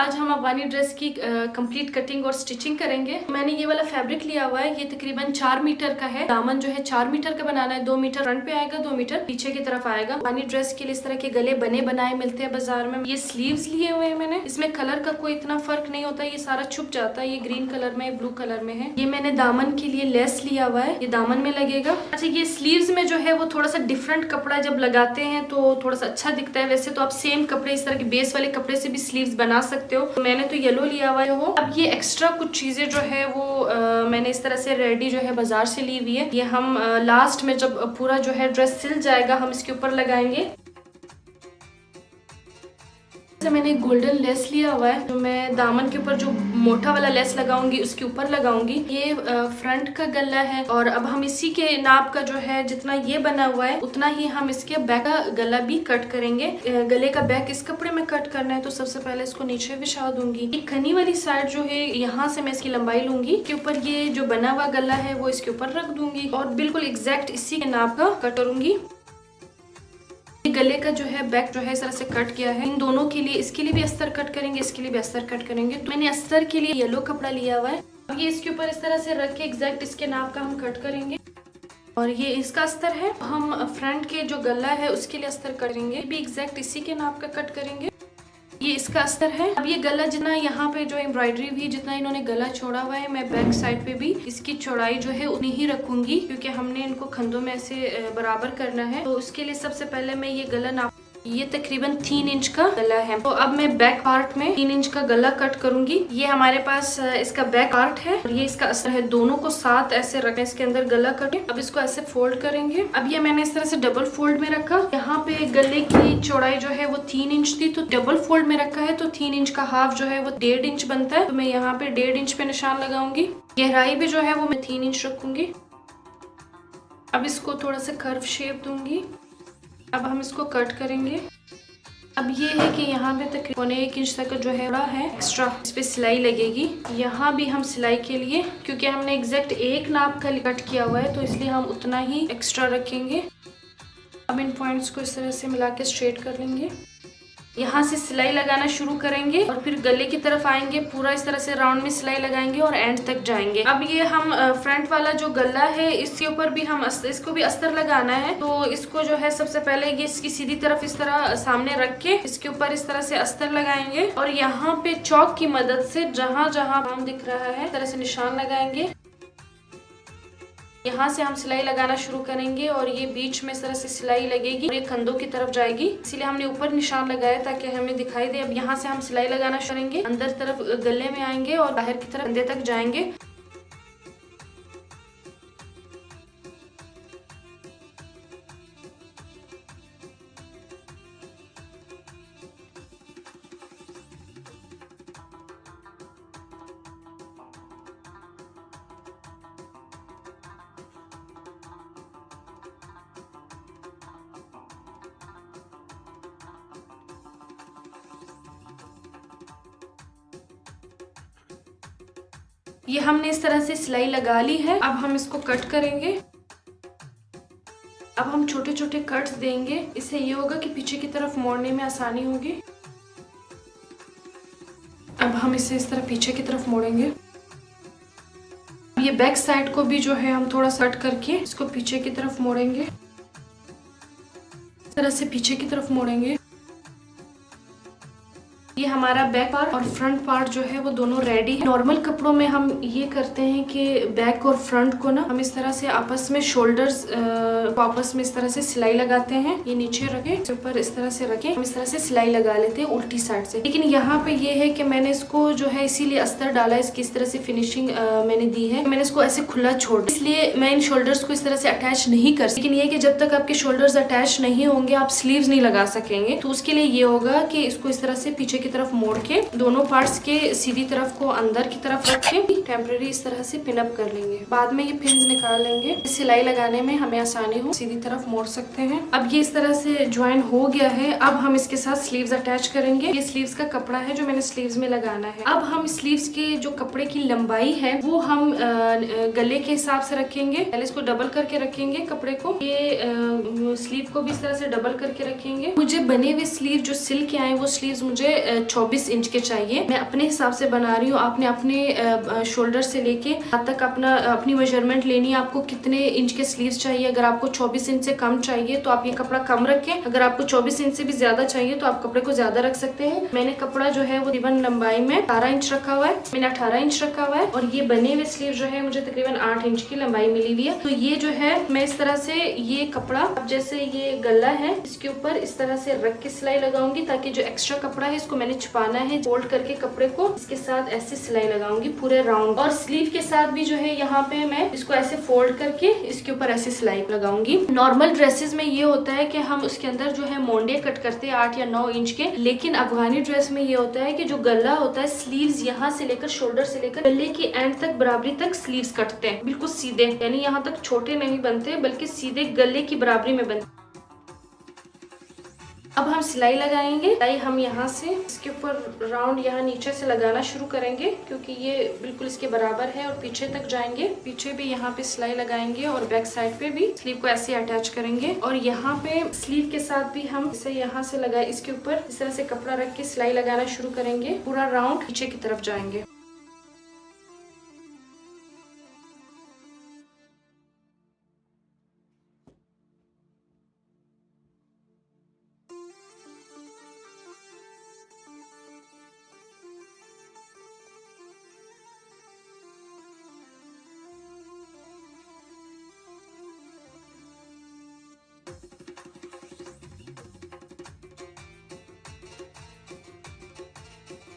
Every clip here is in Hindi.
आज हम अफगानी ड्रेस की कंप्लीट कटिंग और स्टिचिंग करेंगे। मैंने ये वाला फैब्रिक लिया हुआ है, ये तकरीबन 4 मीटर का है। दामन जो है 4 मीटर का बनाना है, 2 मीटर फ्रंट पे आएगा, 2 मीटर पीछे की तरफ आएगा। अफगानी ड्रेस के लिए इस तरह के गले बने बनाए मिलते हैं बाजार में। ये स्लीव्स लिए हुए हैं मैंने। इसमें कलर का कोई इतना फर्क नहीं होता, ये सारा छुप जाता है। ये ग्रीन कलर में, ब्लू कलर में है। ये मैंने दामन के लिए लेस लिया हुआ है, ये दामन में लगेगा। अच्छा, ये स्लीव्स में जो है वो थोड़ा सा डिफरेंट कपड़ा जब लगाते हैं तो थोड़ा सा अच्छा दिखता है। वैसे तो आप सेम कपड़े, इस तरह के बेस वाले कपड़े से भी स्लीव्स बना सकते हो। तो मैंने तो येलो लिया हुआ है। वो अब ये एक्स्ट्रा कुछ चीजें जो है वो मैंने इस तरह से रेडी जो है बाजार से ली हुई है। ये हम लास्ट में जब पूरा जो है ड्रेस सिल जाएगा हम इसके ऊपर लगाएंगे। मैंने गोल्डन लेस लिया हुआ है, जो मैं दामन के ऊपर जो मोटा वाला लेस लगाऊंगी उसके ऊपर लगाऊंगी। ये फ्रंट का गला है और अब हम इसी के नाप का जो है जितना ये बना हुआ है उतना ही हम इसके बैक का गला भी कट करेंगे। गले का बैक इस कपड़े में कट करना है तो सबसे पहले इसको नीचे बिछा दूंगी। एक खनी वाली साइड जो है यहाँ से मैं इसकी लंबाई लूंगी, के ऊपर ये जो बना हुआ गला है वो इसके ऊपर रख दूंगी और बिल्कुल एग्जैक्ट इसी के नाप का कट करूंगी। गले का जो है बैक जो है इस तरह से कट किया है। इन दोनों के लिए, इसके लिए भी अस्तर कट करेंगे, इसके लिए भी अस्तर कट करेंगे। तो मैंने अस्तर के लिए येलो कपड़ा लिया हुआ है। अब ये इसके ऊपर इस तरह से रख के एग्जैक्ट इसके नाप का हम कट करेंगे। और ये इसका अस्तर है। हम फ्रंट के जो गला है उसके लिए अस्तर करेंगे, भी एग्जैक्ट इसी के नाप का कट करेंगे। ये इसका अस्तर है। अब ये गला जितना यहाँ पे जो एम्ब्रॉयडरी भी जितना इन्होंने गला छोड़ा हुआ है, मैं बैक साइड पे भी इसकी चौड़ाई जो है उतनी ही रखूंगी, क्योंकि हमने इनको खंधों में ऐसे बराबर करना है। तो उसके लिए सबसे पहले मैं ये गला नाप, ये तकरीबन 3 इंच का गला है। तो अब मैं बैक पार्ट में 3 इंच का गला कट करूंगी। ये हमारे पास इसका बैक पार्ट है और ये इसका अस्तर है। दोनों को साथ ऐसे रखें, इसके अंदर गला कटे। अब इसको ऐसे फोल्ड करेंगे। अब ये मैंने इस तरह से डबल फोल्ड में रखा। यहाँ पे गले की चौड़ाई जो है वो 3 इंच थी, तो डबल फोल्ड में रखा है तो 3 इंच का हाफ जो है वो 1.5 इंच बनता है। तो मैं यहाँ पे 1.5 इंच पे निशान लगाऊंगी। गहराई भी जो है वो मैं 3 इंच रखूंगी। अब इसको थोड़ा सा कर्व शेप दूंगी। अब हम इसको कट करेंगे। अब ये है कि यहाँ पे तकरीबन 1 इंच तक जो है बड़ा है एक्स्ट्रा, इस पे सिलाई लगेगी। यहाँ भी हम सिलाई के लिए, क्योंकि हमने एग्जैक्ट एक नाप का कट किया हुआ है तो इसलिए हम उतना ही एक्स्ट्रा रखेंगे। अब इन पॉइंट्स को इस तरह से मिला के स्ट्रेट कर लेंगे। यहाँ से सिलाई लगाना शुरू करेंगे और फिर गले की तरफ आएंगे, पूरा इस तरह से राउंड में सिलाई लगाएंगे और एंड तक जाएंगे। अब ये हम फ्रंट वाला जो गला है इसके ऊपर भी हम इसको भी अस्तर लगाना है। तो इसको जो है सबसे पहले ये इसकी सीधी तरफ इस तरह सामने रख के इसके ऊपर इस तरह से अस्तर लगाएंगे और यहाँ पे चौक की मदद से जहाँ जहाँ काम दिख रहा है इस तरह से निशान लगाएंगे। यहाँ से हम सिलाई लगाना शुरू करेंगे और ये बीच में इस तरह से सिलाई लगेगी और ये कंधों की तरफ जाएगी, इसीलिए हमने ऊपर निशान लगाया ताकि हमें दिखाई दे। अब यहाँ से हम सिलाई लगाना शुरू करेंगे, अंदर तरफ गले में आएंगे और बाहर की तरफ कंधे तक जाएंगे। ये हमने इस तरह से सिलाई लगा ली है। अब हम इसको कट करेंगे। अब हम छोटे छोटे कट्स देंगे, इससे ये होगा कि पीछे की तरफ मोड़ने में आसानी होगी। अब हम इसे इस तरह पीछे की तरफ मोड़ेंगे। ये बैक साइड को भी जो है हम थोड़ा सा कट करके इसको पीछे की तरफ मोड़ेंगे, इस तरह से पीछे की तरफ मोड़ेंगे। ये हमारा बैक पार्ट और फ्रंट पार्ट जो है वो दोनों रेडी है। नॉर्मल कपड़ों में हम ये करते हैं कि बैक और फ्रंट को ना हम इस तरह से आपस में शोल्डर्स आपस में इस तरह से सिलाई लगाते हैं। ये नीचे रखे, ऊपर इस तरह से रखे, हम इस तरह से सिलाई लगा लेते हैं उल्टी साइड से। लेकिन यहाँ पे ये है कि मैंने इसको जो है इसीलिए अस्तर डाला है, इसकी इस तरह से फिनिशिंग मैंने दी है। मैंने इसको ऐसे खुला छोड़, इसलिए मैं इन शोल्डर्स को इस तरह से अटैच नहीं कर। लेकिन ये कि जब तक आपके शोल्डर्स अटैच नहीं होंगे आप स्लीव्स नहीं लगा सकेंगे। तो उसके लिए ये होगा कि इसको इस तरह से पीछे की तरफ मोड़ के दोनों पार्ट्स के सीधी तरफ को अंदर की तरफ रख के टेम्परेरी इस तरह से पिन अप कर लेंगे। बाद में ये पिन्स निकाल लेंगे, सिलाई लगाने में हमें आसानी हो, सीधी तरफ मोड़ सकते हैं। अब ये इस तरह से ज्वाइन हो गया है। अब हम इसके साथ स्लीव्स अटैच करेंगे। ये स्लीव्स का कपड़ा है जो मैंने स्लीव्स में लगाना है। अब हम स्लीव्स के जो कपड़े की लंबाई है वो हम गले के हिसाब से रखेंगे। पहले इसको डबल करके रखेंगे कपड़े को, ये स्लीव को भी इस तरह से डबल करके रखेंगे। मुझे बने हुए स्लीव जो सिल के आए वो स्लीव्स मुझे 24 इंच के चाहिए। मैं अपने हिसाब से बना रही हूँ, आपने अपने शोल्डर से लेके हाथ तक अपनी मेजरमेंट लेनी है। आपको कितने इंच के स्लीव्स चाहिए। अगर आपको 24 इंच से कम चाहिए तो आप ये कपड़ा कम रखें, अगर आपको 24 इंच से भी ज्यादा चाहिए तो आप कपड़े को ज्यादा रख सकते हैं। मैंने कपड़ा जो है वो तकरीबन लंबाई में 18 इंच रखा हुआ है, मैंने 18 इंच रखा हुआ है और ये बने हुए स्लीव जो है मुझे तकरीबन 8 इंच की लंबाई मिली हुई है। तो ये जो है मैं इस तरह से ये कपड़ा, अब जैसे ये गला है इसके ऊपर इस तरह से रख के सिलाई लगाऊंगी ताकि जो एक्स्ट्रा कपड़ा है इसको मैंने छुपाना है। फोल्ड करके कपड़े को इसके साथ ऐसे सिलाई लगाऊंगी पूरे राउंड, और स्लीव के साथ भी जो है यहाँ पे मैं इसको ऐसे फोल्ड करके इसके ऊपर ऐसे सिलाई लगाऊंगी। नॉर्मल ड्रेसेस में ये होता है कि हम उसके अंदर जो है मोंडे कट करते हैं 8 या 9 इंच के, लेकिन अफगानी ड्रेस में ये होता है कि जो गला होता है स्लीव्स यहाँ से लेकर शोल्डर से लेकर गले की एंड तक बराबरी तक स्लीव्स कटते हैं, बिल्कुल सीधे, यानी यहाँ तक छोटे नहीं बनते बल्कि सीधे गले की बराबरी में बनते। अब हम सिलाई लगाएंगे। सिलाई हम यहाँ से इसके ऊपर राउंड यहाँ नीचे से लगाना शुरू करेंगे क्योंकि ये बिल्कुल इसके बराबर है और पीछे तक जाएंगे। पीछे भी यहाँ पे सिलाई लगाएंगे और बैक साइड पे भी स्लीव को ऐसे अटैच करेंगे और यहाँ पे स्लीव के साथ भी हम इसे यहाँ से लगाए इसके ऊपर इस तरह से कपड़ा रख के सिलाई लगाना शुरू करेंगे। पूरा राउंड पीछे की तरफ जाएंगे।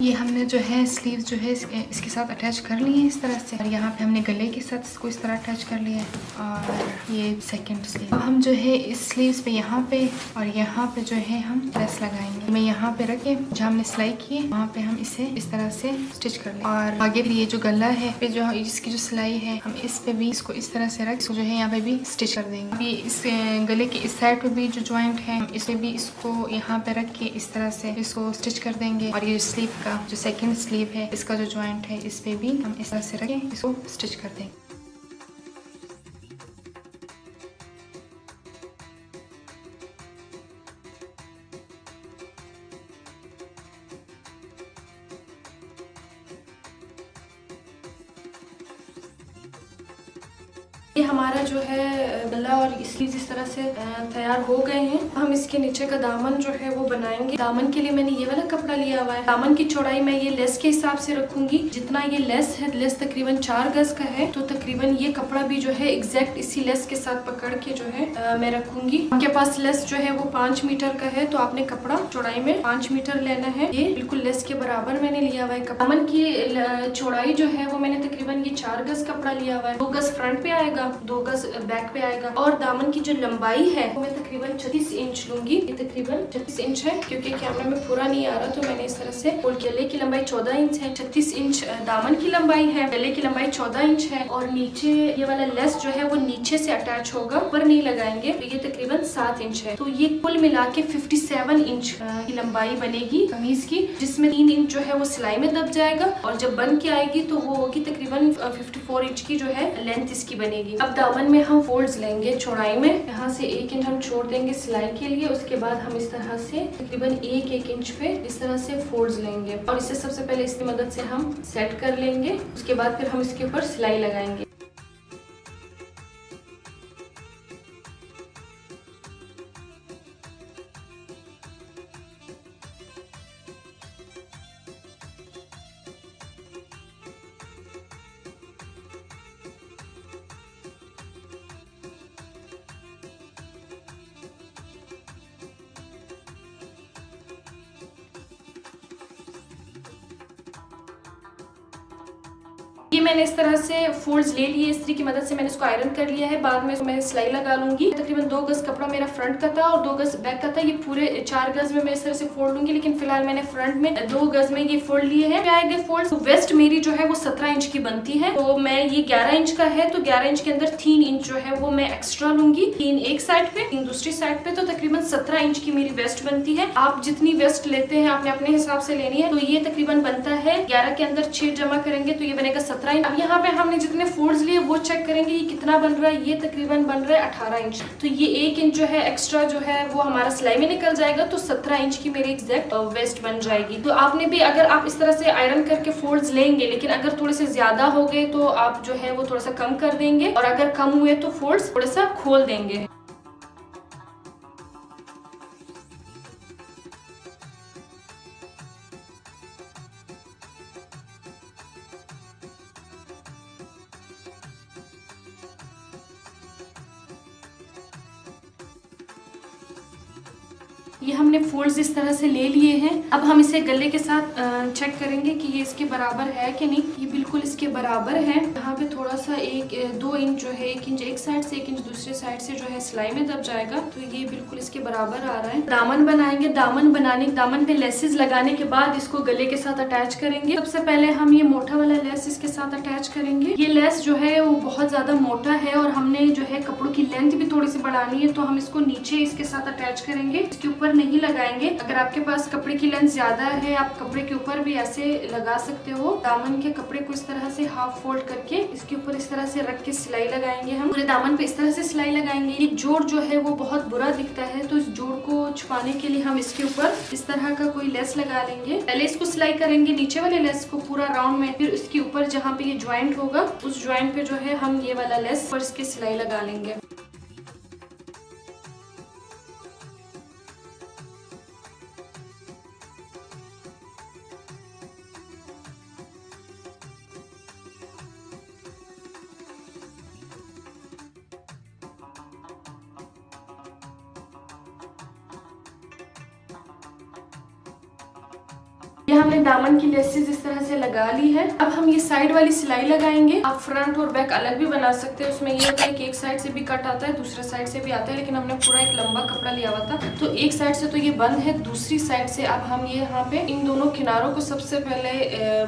ये हमने जो है स्लीव जो है इसके साथ अटैच कर लिए हैं इस तरह से, और यहाँ पे हमने गले के साथ इसको इस तरह अटैच कर लिया है और ये सेकंड स्लीव। अब हम जो है इस स्लीव्स पे यहाँ पे और यहाँ पे जो है हम लेस लगाएंगे। मैं यहाँ पे रखे जहाँ हमने सिलाई की है वहाँ पे हम इसे इस तरह से स्टिच कर लेंगे और आगे भी ये जो गला है पे जो इसकी जो सिलाई है हम इस पे भी इसको इस तरह से रख इसको जो है यहाँ पे भी स्टिच कर देंगे। अभी इस गले के इस साइड पे भी जो ज्वाइंट है हम इसे भी इसको यहाँ पे रख के इस तरह से इसको स्टिच कर देंगे और ये स्लीव का जो सेकंड स्लीव है इसका जो जॉइंट है इस पे भी हम इस तरह से रखें इसको स्टिच कर देंगे। ये हमारा जो है गला और स्लीव्स इस तरह से तैयार हो गए हैं। हम इसके नीचे का दामन जो है वो बनाएंगे। दामन के लिए मैंने ये वाला कपड़ा लिया हुआ है। दामन की चौड़ाई मैं ये लेस के हिसाब से रखूंगी। जितना ये लेस है, लेस तकरीबन 4 गज का है, तो तकरीबन ये कपड़ा भी जो है एग्जैक्ट इसी लेस के साथ पकड़ के जो है मैं रखूंगी। आपके पास लेस जो है वो 5 मीटर का है तो आपने कपड़ा चौड़ाई में 5 मीटर लेना है। ये बिल्कुल लेस के बराबर मैंने लिया हुआ है। दामन की चौड़ाई जो है वो मैंने तकरीबन ये 4 गज कपड़ा लिया हुआ है। 2 गज फ्रंट पे आएगा, 2 गज बैक पे आएगा और दामन की जो लंबाई है वो मैं तकरीबन 36 इंच लूंगी। ये तकरीबन 36 इंच है क्योंकि कैमरा में पूरा नहीं आ रहा तो मैंने इस तरह से फोल्ड किया। गले की लंबाई 14 इंच है, 36 इंच दामन की लंबाई है, गले की लंबाई 14 इंच है और नीचे ये वाला लेस जो है वो नीचे से अटैच होगा, ऊपर नहीं लगाएंगे, तो ये तकरीबन 7 इंच है। तो ये कुल मिला के 57 इंच की लंबाई बनेगी कमीज की, जिसमें 3 इंच जो है वो सिलाई में दब जाएगा और जब बन के आएगी तो वो होगी तकरीबन 54 इंच की जो है लेंथ इसकी बनेगी। अब दामन में हम फोल्ड्स लेंगे चौड़ाई में, यहाँ से 1 इंच हम छोड़ देंगे सिलाई के लिए। उसके बाद हम इस तरह से तकरीबन 1 इंच पे इस तरह से फोल्ड्स लेंगे और इसे सबसे पहले इसकी मदद से हम सेट कर लेंगे। उसके बाद फिर हम इसके ऊपर सिलाई लगाएंगे। ये मैंने इस तरह से फोल्ड्स ले लिए, इस्त्री की मदद से मैंने इसको आयरन कर लिया है। बाद में मैं सिलाई लगा लूंगी। तकरीबन 2 गज कपड़ा मेरा फ्रंट का था और 2 गज बैक का था। ये पूरे 4 गज में मैं इस तरह से फोल्ड लूंगी, लेकिन फिलहाल मैंने फ्रंट में 2 गज में ये फोल्ड लिए हैं। आएंगे फोल्ड तो वेस्ट मेरी जो है वो 17 इंच की बनती है, तो मैं ये 11 इंच का है तो 11 इंच के अंदर 3 इंच जो है वो मैं एक्स्ट्रा लूंगी। 3 एक साइड पे, 3 दूसरी साइड पे, तो तकरीबन 17 इंच की मेरी वेस्ट बनती है। आप जितनी वेस्ट लेते हैं आपने अपने हिसाब से लेनी है। तो ये तकरीबन बनता है 11 के अंदर 6 जमा करेंगे तो ये बनेगा 17 17 इंच। अब यहाँ पे हमने जितने फोल्ड्स लिए वो चेक करेंगे ये कितना बन रहा है। ये तकरीबन बन रहा है 18 इंच। तो ये 1 इंच जो है एक्स्ट्रा जो है वो हमारा सिलाई में निकल जाएगा, तो 17 इंच की मेरी एग्जैक्ट वेस्ट बन जाएगी। तो आपने भी अगर आप इस तरह से आयरन करके फोल्ड्स लेंगे, लेकिन अगर थोड़े से ज्यादा हो गए तो आप जो है वो थोड़ा सा कम कर देंगे, और अगर कम हुए तो फोल्ड्स थोड़ा सा खोल देंगे। ये हमने फोल्ड्स इस तरह से ले लिए हैं। अब हम इसे गले के साथ चेक करेंगे कि ये इसके बराबर है कि नहीं। ये बिल्कुल इसके बराबर है। यहाँ पे थोड़ा सा 2 इंच जो है, 1 इंच एक साइड से 1 इंच दूसरे साइड से जो है सिलाई में दब जाएगा, तो ये बिल्कुल इसके बराबर आ रहा है। दामन बनाएंगे। दामन पे लेसेस लगाने के बाद इसको गले के साथ अटैच करेंगे। सबसे पहले हम ये मोटा वाला लेस इसके साथ अटैच करेंगे। ये लेस जो है वो बहुत ज्यादा मोटा है और हमने जो है कपड़ों की लेंथ भी थोड़ी सी बढ़ानी है, तो हम इसको नीचे इसके साथ अटैच करेंगे, इसके ऊपर नहीं लगाएंगे। अगर आपके पास कपड़े की लेंथ ज्यादा है, आप कपड़े के ऊपर भी ऐसे लगा सकते हो। दामन के कपड़े को इस तरह से हाफ फोल्ड करके इसके ऊपर इस तरह से रख के सिलाई लगाएंगे। हम पूरे दामन पे इस तरह से सिलाई लगाएंगे। ये जोड़ जो है वो बहुत बुरा दिखता है, तो इस जोड़ को छुपाने के लिए हम इसके ऊपर इस तरह का कोई लेस लगा लेंगे। पहले इसको सिलाई करेंगे नीचे वाले लेस को पूरा राउंड में, फिर इसके ऊपर जहाँ पे ये ज्वाइंट होगा उस ज्वाइंट पे जो है हम ये वाला लेस पर इसके सिलाई लगा लेंगे। ये हमने दामन की लेसेस इस तरह से लगा ली है। अब हम ये साइड वाली सिलाई लगाएंगे। आप फ्रंट और बैक अलग भी बना सकते हैं। उसमें ये होता है कि एक साइड से भी कट आता है, दूसरे साइड से भी आता है, लेकिन हमने पूरा एक लंबा कपड़ा लिया हुआ था, तो एक साइड से तो ये बंद है, दूसरी साइड से अब हम ये यहाँ पे इन दोनों किनारों को सबसे पहले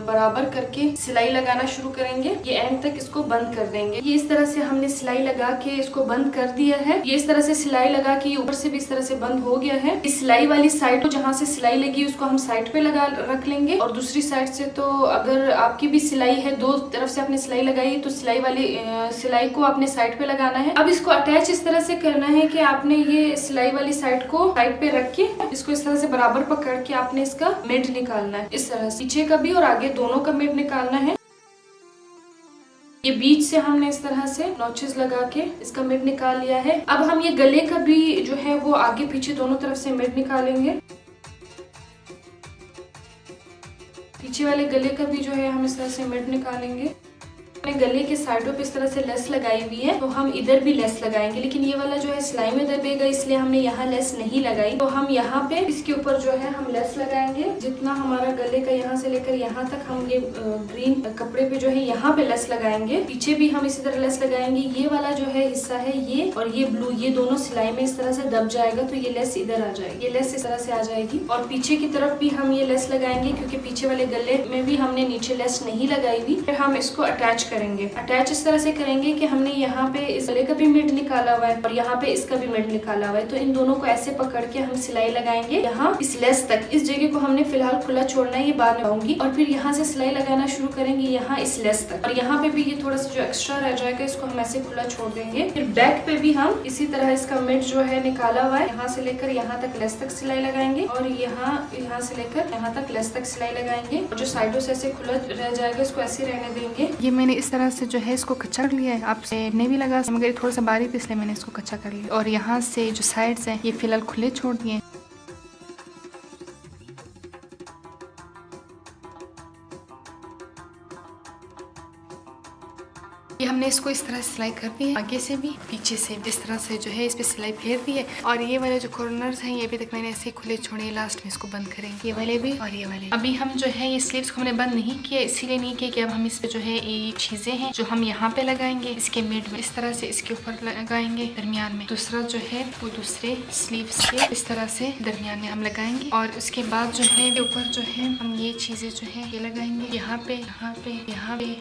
बराबर करके सिलाई लगाना शुरू करेंगे। ये एंड तक इसको बंद कर देंगे। ये इस तरह से हमने सिलाई लगा के इसको बंद कर दिया है। ये इस तरह से सिलाई लगा के ऊपर से भी इस तरह से बंद हो गया है। इस सिलाई वाली साइड को जहाँ से सिलाई लगी उसको हम साइड पे लगा रख लेंगे, और दूसरी साइड से तो अगर आपकी भी सिलाई है, दो तरफ से आपने सिलाई लगाई, तो सिलाई वाली सिलाई को आपने साइड पे लगाना है। अब इसको अटैच इस तरह से करना है कि आपने ये सिलाई वाली साइड को साइड पे रख के इसको इस तरह से बराबर पकड़ के आपने इसका मिड निकालना है। इस तरह से पीछे का भी और आगे दोनों का मिड निकालना है। ये बीच से हमने इस तरह से नॉचेस लगा के इसका मिड निकाल लिया है। अब हम ये गले का भी जो है वो आगे पीछे दोनों तरफ से मिड निकालेंगे। पीछे वाले गले का भी जो है हम इस तरह से मिड निकालेंगे। गले के साइडों पे इस तरह से लेस लगाई हुई है, तो हम इधर भी लेस लगाएंगे, लेकिन ये वाला जो है सिलाई में दबेगा, इसलिए हमने यहाँ लेस नहीं लगाई। तो हम यहाँ पे इसके ऊपर जो है हम लेस लगाएंगे। जितना हमारा गले का यहाँ से लेकर यहाँ तक हम ये ग्रीन कपड़े पे जो है यहाँ पे लेस लगाएंगे। पीछे भी हम इसी तरह लेस लगाएंगे। ये वाला जो है हिस्सा है ये और ये ब्लू, ये दोनों सिलाई में इस तरह से दब जाएगा, तो ये लेस इधर आ जाएगी। ये लेस इस तरह से आ जाएगी। और पीछे की तरफ भी हम ये लेस लगाएंगे, क्योंकि पीछे वाले गले में भी हमने नीचे लेस नहीं लगाई हुई। फिर हम इसको अटैच करेंगे। अटैच इस तरह से करेंगे कि हमने यहाँ पे इस गले का भी मिड निकाला हुआ है और यहाँ पे इसका भी मिड निकाला हुआ है, तो इन दोनों को ऐसे पकड़ के हम सिलाई लगाएंगे यहाँ इस लेस तक। इस जगह को हमने फिलहाल खुला छोड़ना है, ये बाद में आऊंगी। और फिर यहाँ से सिलाई लगाना शुरू करेंगे यहाँ इस लेस तक, और यहाँ पे भी ये थोड़ा सा जो एक्स्ट्रा रह जाएगा इसको हम ऐसे खुला छोड़ देंगे। फिर बैक पे भी हम इसी तरह इसका मिड जो है निकाला हुआ है, यहाँ से लेकर यहाँ तक लेस तक सिलाई लगाएंगे, और यहाँ से लेकर यहाँ तक लेस तक सिलाई लगाएंगे। और जो साइडों से ऐसे खुला रह जाएगा इसको ऐसे रहने देंगे। ये मैंने इस तरह से जो है इसको कच्चा कर लिया है। आपसे नहीं भी लगा, मगर थोड़ा सा बारीक थी इसलिए मैंने इसको कच्चा कर लिया। और यहाँ से जो साइड्स हैं ये फिलहाल खुले छोड़ दिए। ये हमने इसको इस तरह से सिलाई कर दी है, आगे से भी पीछे से इस तरह से जो है इस पे सिलाई फेर दी है। और ये वाले जो कॉर्नर्स हैं ये भी तक मैंने ऐसे खुले छोड़े, लास्ट में इसको बंद करेंगे, ये वाले भी और ये वाले। अभी हम जो है ये स्लीव्स को हमने बंद नहीं किया, इसीलिए नहीं किया कि अब हम इस पे जो है ये चीजें हैं जो हम यहाँ पे लगाएंगे, इसके मिड में इस तरह से इसके ऊपर लगाएंगे, दरमियान में दूसरा जो है वो दूसरे स्लीव्स के इस तरह से दरमियान में हम लगाएंगे। और उसके बाद जो है ऊपर जो है हम ये चीजें जो है ये लगाएंगे यहाँ पे, यहाँ पे, यहाँ पे।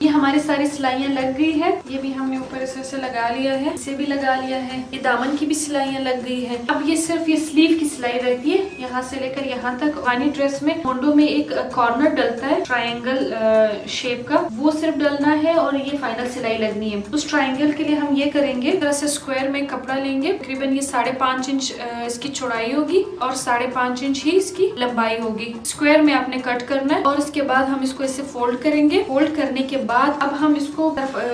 ये हमारी सारी सिलाइयाँ लग गई है। ये भी हमने ऊपर ऐसे लगा लिया है, इसे भी लगा लिया है। ये दामन की भी सिलाइयाँ लग गई है। अब ये सिर्फ ये स्लीव की सिलाई रहती है, यहाँ से लेकर यहाँ तक। पानी ड्रेस में मुंडो में एक कॉर्नर डलता है ट्रायंगल शेप का, वो सिर्फ डलना है और ये फाइनल सिलाई लगनी है। उस ट्रायंगल के लिए हम ये करेंगे, इस तरह से स्क्वायर में कपड़ा लेंगे। तकरीबन ये 5.5 इंच इसकी चौड़ाई होगी और 5.5 इंच ही इसकी लंबाई होगी। स्क्वायर में आपने कट करना है और इसके बाद हम इसको ऐसे फोल्ड करेंगे। फोल्ड करने के बाद अब हम इसको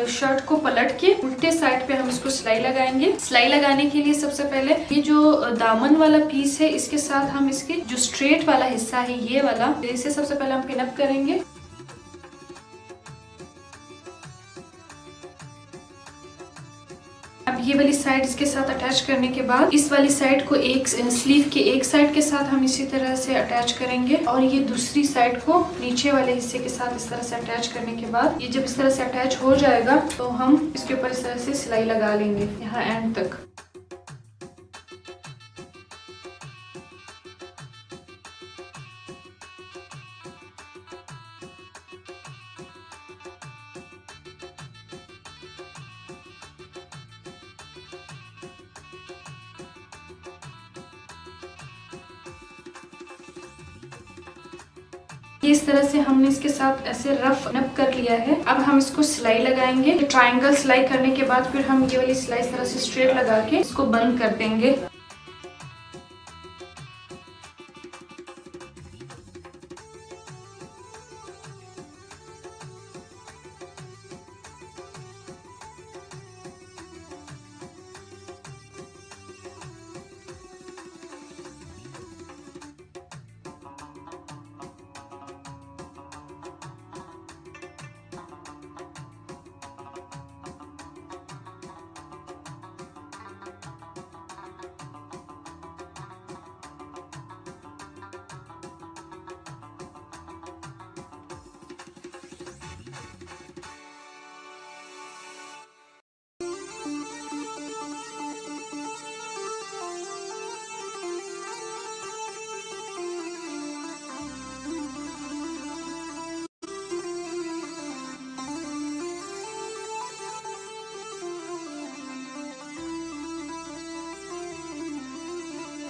शर्ट को पलट के उल्टे साइड पे हम इसको सिलाई लगाएंगे। सिलाई लगाने के लिए सबसे पहले ये जो दामन वाला पीस है, इसके साथ हम इसके जो स्ट्रेट वाला हिस्सा है ये वाला, इसे सबसे पहले हम पिन अप करेंगे। अब ये वाली साइड इसके साथ अटैच करने के बाद इस वाली साइड को एक स्लीव के एक साइड के साथ हम इसी तरह से अटैच करेंगे और ये दूसरी साइड को नीचे वाले हिस्से के साथ इस तरह से अटैच करने के बाद ये जब इस तरह से अटैच हो जाएगा तो हम इसके ऊपर इस तरह से सिलाई लगा लेंगे यहाँ एंड तक। इस तरह से हमने इसके साथ ऐसे रफ नप कर लिया है। अब हम इसको सिलाई लगाएंगे। ट्रायंगल सिलाई करने के बाद फिर हम ये वाली सिलाई इस तरह से स्ट्रेट लगा के इसको बंद कर देंगे।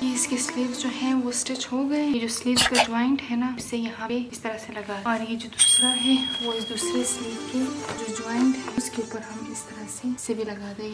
इसके स्लीव्स जो हैं वो स्टिच हो गए। ये जो स्लीव्स का ज्वाइंट है ना, इसे यहाँ पे इस तरह से लगा, और ये जो दूसरा है वो इस दूसरे स्लीव के जो ज्वाइंट है उसके ऊपर हम इस तरह से इसे भी लगा देंगे।